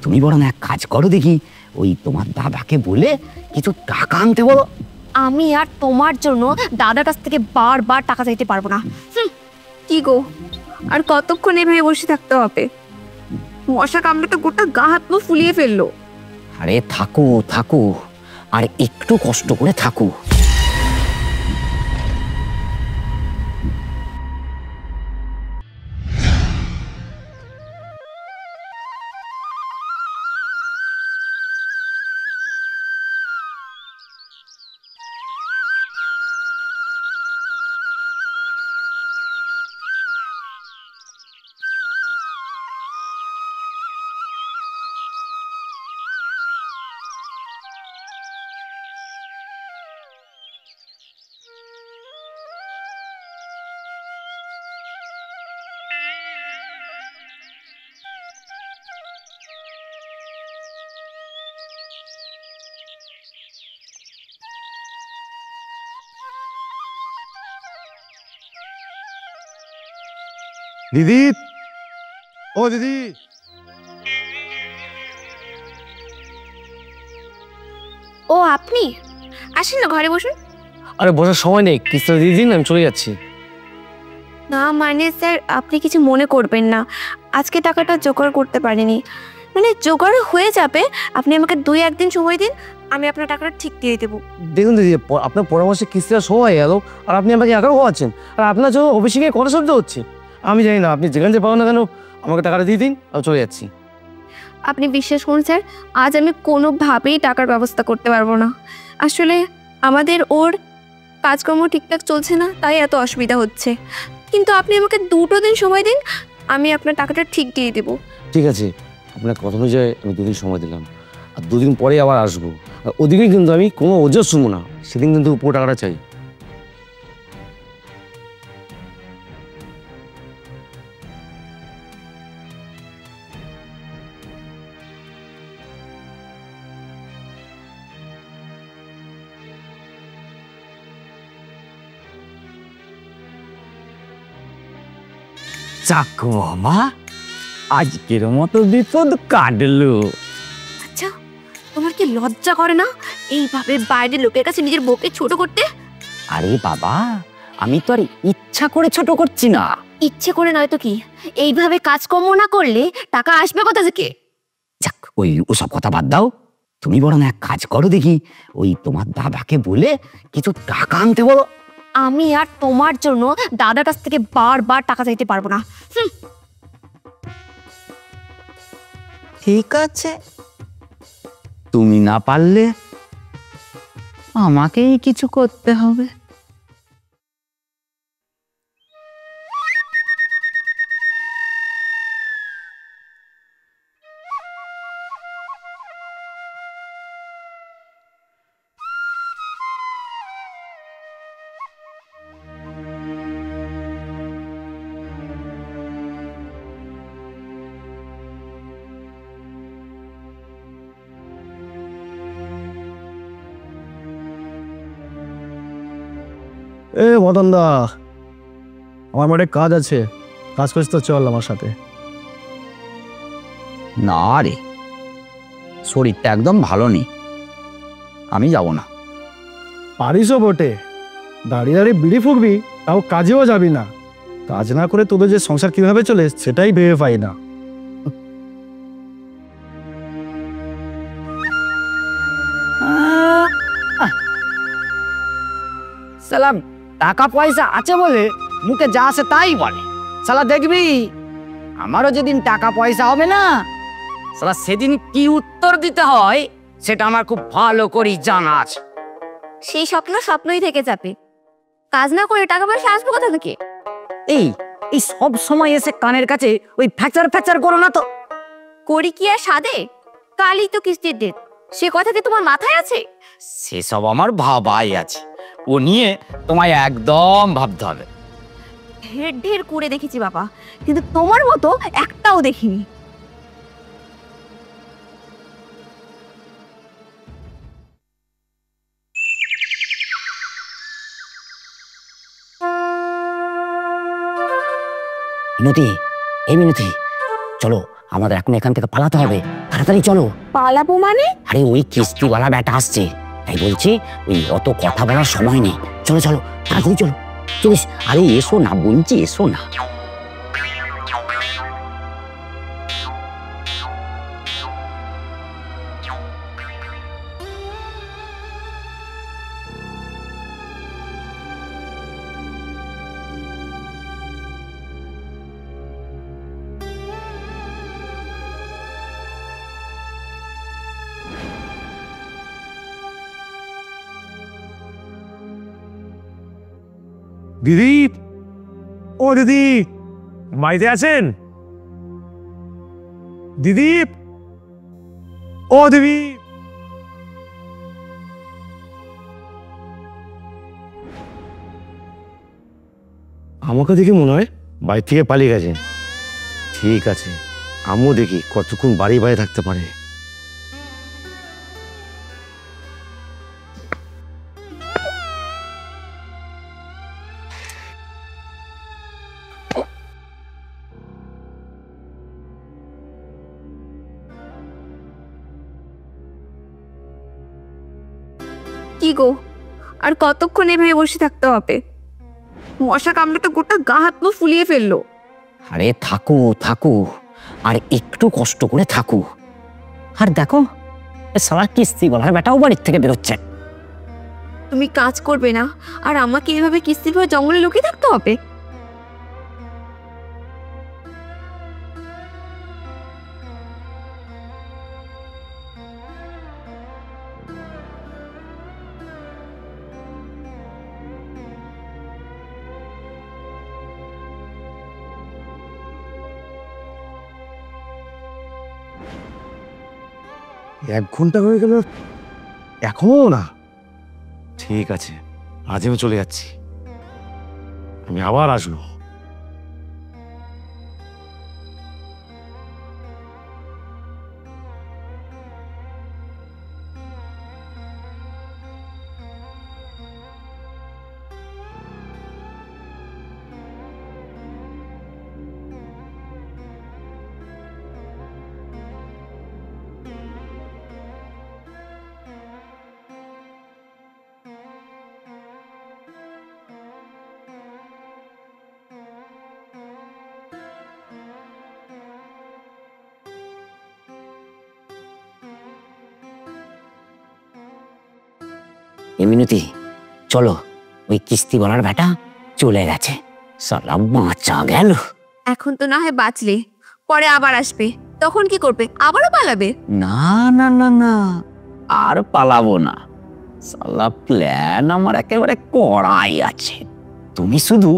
তুমি বরং এক কাজ করো দেখি, ওই তোমার দাদাকে বলে কিছু টাকা আনতে বলো। আমি আর তোমার জন্য দাদার কাছ থেকে বারবার টাকা চাইতে পারবো না। কি গো, আর কতক্ষণ এভাবে বসে থাকতে হবে? মশা কামড়ে তো গোটা গা হাত পা ফুলিয়ে ফেললো। আরে থাকো থাকো, আর একটু কষ্ট করে থাকো। দিদি, ও দিদি, ও আপনি আসেন না, ঘরে বসুন। আরে বসার সময় নেই, কিস্তিটা দিয়ে দিন, আমি চলে যাচ্ছি। না মানে স্যার, আপনি কিছু মনে করবেন না, আজকে টাকাটা জোগাড় করতে পারিনি। মানে জোগাড় হয়ে যাবে, আপনি আমাকে 2-1 দিন সময় দিন, আমি আপনার টাকাটা ঠিক দিয়ে দেবো। দেখুন দিদি, আপনার পরামর্শে কিস্তিটা শো হয়ে গেল, আর আপনি আমাকে একাও হওয়াচ্ছেন, আর আপনার জন্য অফিসে গিয়ে কত শব্দ হচ্ছে। আমি জানি না, আপনি যেখানে যে পাবেন না কেন, আমাকে টাকাটা দিয়ে দিন, আমি চলে যাচ্ছি। আপনি বিশ্বাস করুন স্যার, আজ আমি কোনোভাবেই টাকার ব্যবস্থা করতে পারবো না। আসলে আমাদের ওর কাজকর্ম ঠিকঠাক চলছে না, তাই এত অসুবিধা হচ্ছে। কিন্তু আপনি আমাকে 2 দিন সময় দিন, আমি আপনার টাকাটা ঠিক দিয়ে দেবো। ঠিক আছে, আপনার কথা অনুযায়ী আমি 2 দিন সময় দিলাম, আর 2 দিন পরে আবার আসবো। আর ওদিকে কিন্তু আমি কোনো ওজোর শুনবো না, সেদিন কিন্তু পুরো টাকাটা চাই। যাক বাবা, আজকের মতো বিপদ কাটলো। আচ্ছা, তোমার কি লজ্জা করে না এইভাবে বাইরের লোকের কাছে নিজের বউকে ছোট করতে? আরে বাবা, আমি তো আর ইচ্ছা করে ছোট করছি না। ইচ্ছে করে নয় তো কি, এইভাবে কাজকর্ম না করলে টাকা আসবে কোথা থেকে? যাক, ওসব কথা বাদ দাও। তুমি বরং এক কাজ করো দেখি, ওই তোমার দাদাকে বলে কিছু টাকা আনতে বলো। আমি আর তোমার জন্য দাদার কাছ থেকে বারবার টাকা চাইতে পারবো না। ঠিক আছে, তুমি না পারলে আমাকেই কিছু করতে হবে। এ মদন দা, আমার মাঠে কাজ আছে, কাজ করছিস তো, চল আমার সাথে। না রে, শরীরটা একদম ভালো নেই, আমি যাব না। পারিসও বটে, দাঁড়িয়ে দাঁড়িয়ে বিড়ি ফুকবি, তাও কাজেও যাবি না। কাজ না করে তোদের যে সংসার কিভাবে চলে সেটাই ভেবে পাই না। সালাম, টাকা পয়সা আছে বলে মুখে যা আসে তাই বলে। সালা দেখবি, আমারও যেদিন টাকা পয়সা হবে না, সালা সেদিন কি উত্তর দিতে হয় সেটা আমার খুব ভালো করে জানা আছে। সেই স্বপ্ন স্বপ্নই থেকে যাবে, কাজ না করে টাকা পয়সা আসবে কোথা থেকে? এই এই সব সময় এসে কানের কাছে ওই ফ্যাকচার ফ্যাকচার করো না তো। করি কি আর সাধে? কালই তো কিস্তির ডেট, সে কথা কি তোমার মাথায় আছে? সেসব আমার ভাবাই আছে, ও নিয়ে তোমায় একদম ভাবতে হবে। ঢের ঢের করে দেখেছি বাবা, কিন্তু তোমার মতো একটাও দেখিনি। মিনতি, এই মিনতি, চলো আমাদের এখন এখান থেকে পালাতে হবে, আর তাড়াতাড়ি চলো। পালাবো মানে? আরে ওই কিস্তিওয়ালা ব্যাটা আসছে, তাই বলছি ওই অত কথা বলার সময় নেই। চলো চলো তাড়াতাড়ি চলো। চলিস, আরে এসো না বলছি, এসো না। দিদি, ও দিদি, বাড়িতে আছেন? দিদি, ও দিদি। আমাকে দেখে মনে হয় বাড়ি থেকে পালিয়ে গেছেন। ঠিক আছে, আমিও দেখি কতক্ষণ বাড়ি বাইরে থাকতে পারে। কি গো, আর কতক্ষণ এভাবে বসে থাকতে হবে? মশা কামড়ে তো গোটা গা হাত পা ফুলিয়ে ফেললো। আরে থাকো থাকো, আর একটু কষ্ট করে থাকো। আর দেখো সারা কিস্তিওয়ালার ব্যাটাও বাড়ির থেকে বেরোচ্ছে। তুমি কাজ করবে না আর আমাকে এভাবে কিস্তির ভয়ে জঙ্গলে লুকিয়ে থাকতে হবে? এক ঘন্টা হয়ে গেল, এখনো না। ঠিক আছে, আজ আমি চলে যাচ্ছি, আমি আবার আসবো। মিনতি, চলো, ওই কিস্তিওয়ালার ব্যাটা চলে গেছে। সালা বাঁচা গেল। এখন তো না হয় বাঁচলে, পরে আবার আসবে, তখন কি করবে? আবারও পালাবে? না না না না, আর পালাবো না। সালা প্ল্যান আমার একেবারে কড়াই আছে। তুমি শুধু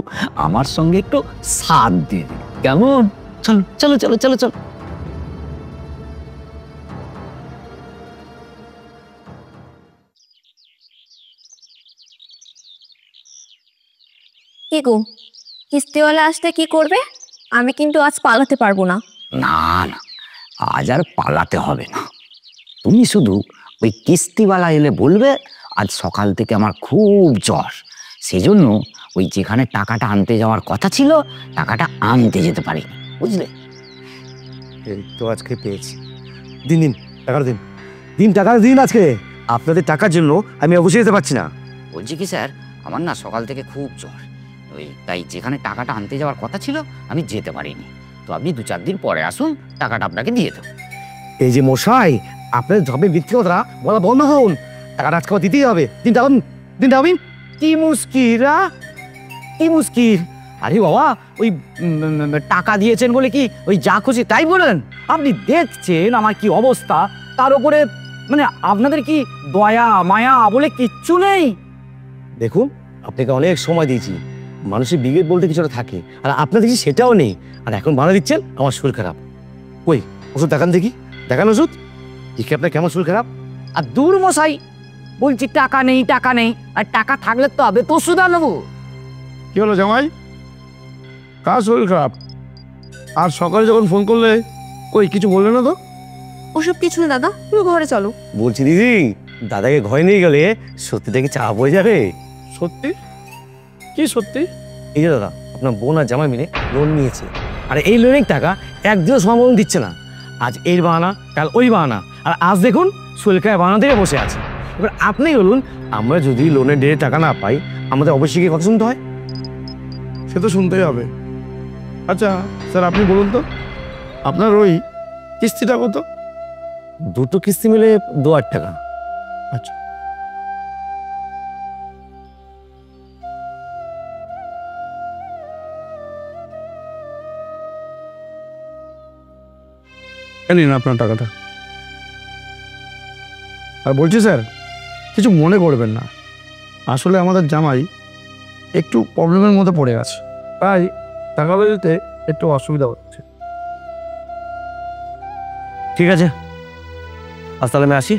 আমার সঙ্গে একটু সাথ দিবে, কেমন? চলো চলো চলো চলো চলো। কি গো, কিস্তিওয়ালা আসলে কি করবে? আমি কিন্তু আজ পালাতে পারবো না। না না, আজ আর পালাতে হবে না। তুমি শুধু ওই কিস্তিওয়ালা এলে বলবে আজ সকাল থেকে আমার খুব জ্বর, সেজন্য ওই যেখানে টাকাটা আনতে যাওয়ার কথা ছিল টাকাটা আনতে যেতে পারিনি, বুঝলে? এই তো আজকে পেয়েছি। দিন দিন টাকাটা দিন, দিন টাকাটা দিন। আজকে আপনাদের টাকার জন্য আমি অবশ্যই যেতে পারছি না। বলছি কি স্যার, আমার না সকাল থেকে খুব জ্বর, ওই তাই যেখানে টাকাটা আনতে যাওয়ার কথা ছিল আমি যেতে পারিনি। তো আপনি 2-4 দিন পরে আসুন, টাকাটা আপনাকে দিয়ে দেবো। এই যে মশাই, আপনাদের যবে মিথ্যে কথা বলা বন্ধ হন। টাকাটা আজকে আমার দিতেই হবে। দিন টাকা দিন টাকা দিন। কি মুশকিল, কি মুশকিল? আরে বাবা, ওই টাকা দিয়েছেন বলে কি ওই যা খুশি তাই বলেন? আপনি দেখছেন আমার কি অবস্থা, তার উপরে মানে আপনাদের কি দয়া মায়া বলে কিচ্ছু নেই? দেখুন, আপনাকে অনেক সময় দিয়েছি, মানুষের বিবেক বলতে কিছুটা থাকে, আর আপনার দেখছি সেটাও নেই। আর এখন বাধা দিচ্ছেন আমার শরীর খারাপ। কই ওষুধ দেখান দেখি, দেখান ওষুধ। দেখি আপনার কেমন শরীর খারাপ। আর দূর মশাই, বলছি টাকা নেই টাকা নেই, আর টাকা থাকলে তো হবে তো ওষুধ আনবো। কি হলো জামাই, কার শরীর খারাপ? আর সকালে যখন ফোন করলে কই কিছু বললে না তো? ওসব কিছু না দাদা, তুমি ঘরে চলো। বলছি দিদি, দাদাকে ঘরে নিয়ে গেলে সত্যি থেকে চাপ হয়ে যাবে। সত্যি? কি সত্যি? এই যে দাদা, আপনার বোন আর জামাই মিলে লোন নিয়েছে, আর এই লোনের টাকা একদিনও সময় দিচ্ছে না। আজ এর বাহানা কাল ওই বাহানা, আর আজ দেখুন সুলকায় বাহানা দিয়ে বসে আছে। এবার আপনি বলুন, আমরা যদি লোনের ডেটে টাকা না পাই আমাদের অবশ্যই কি কথা শুনতে হয়? সে তো শুনতেই হবে। আচ্ছা স্যার, আপনি বলুন তো আপনার ওই কিস্তিটা কত? দুটো কিস্তি মিলে 2,000 টাকা। আচ্ছা, নিন আপনার টাকাটা। আর বলছি স্যার, কিছু মনে করবেন না, আসলে আমাদের জামাই একটু প্রবলেমের মধ্যে পড়ে গেছে, তাই টাকা দিতে একটু অসুবিধা হচ্ছে। ঠিক আছে, আজ তাহলে আমি আসি।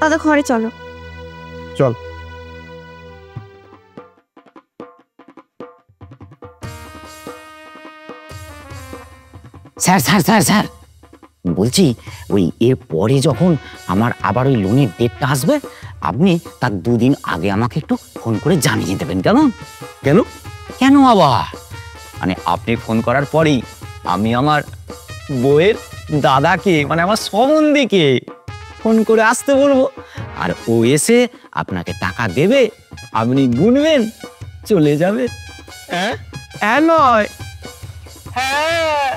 দাদা ঘরে চলো। চল। স্যার স্যার স্যার স্যার, বলছি ওই এর পরে যখন আমার আবার ওই লোনের ডেটটা আসবে, আপনি তার 2 দিন আগে আমাকে একটু ফোন করে জানিয়ে দেবেন। কেমন? কেন? কেন আবার মানে আপনি ফোন করার পরেই আমি আমার বউয়ের দাদাকে মানে আমার সম্বন্ধীকে ফোন করে আসতে বলবো, আর ও এসে আপনাকে টাকা দেবে, আপনি গুনবেন, চলে যাবে। হ্যাঁ? হ্যাঁ নয়, হ্যাঁ।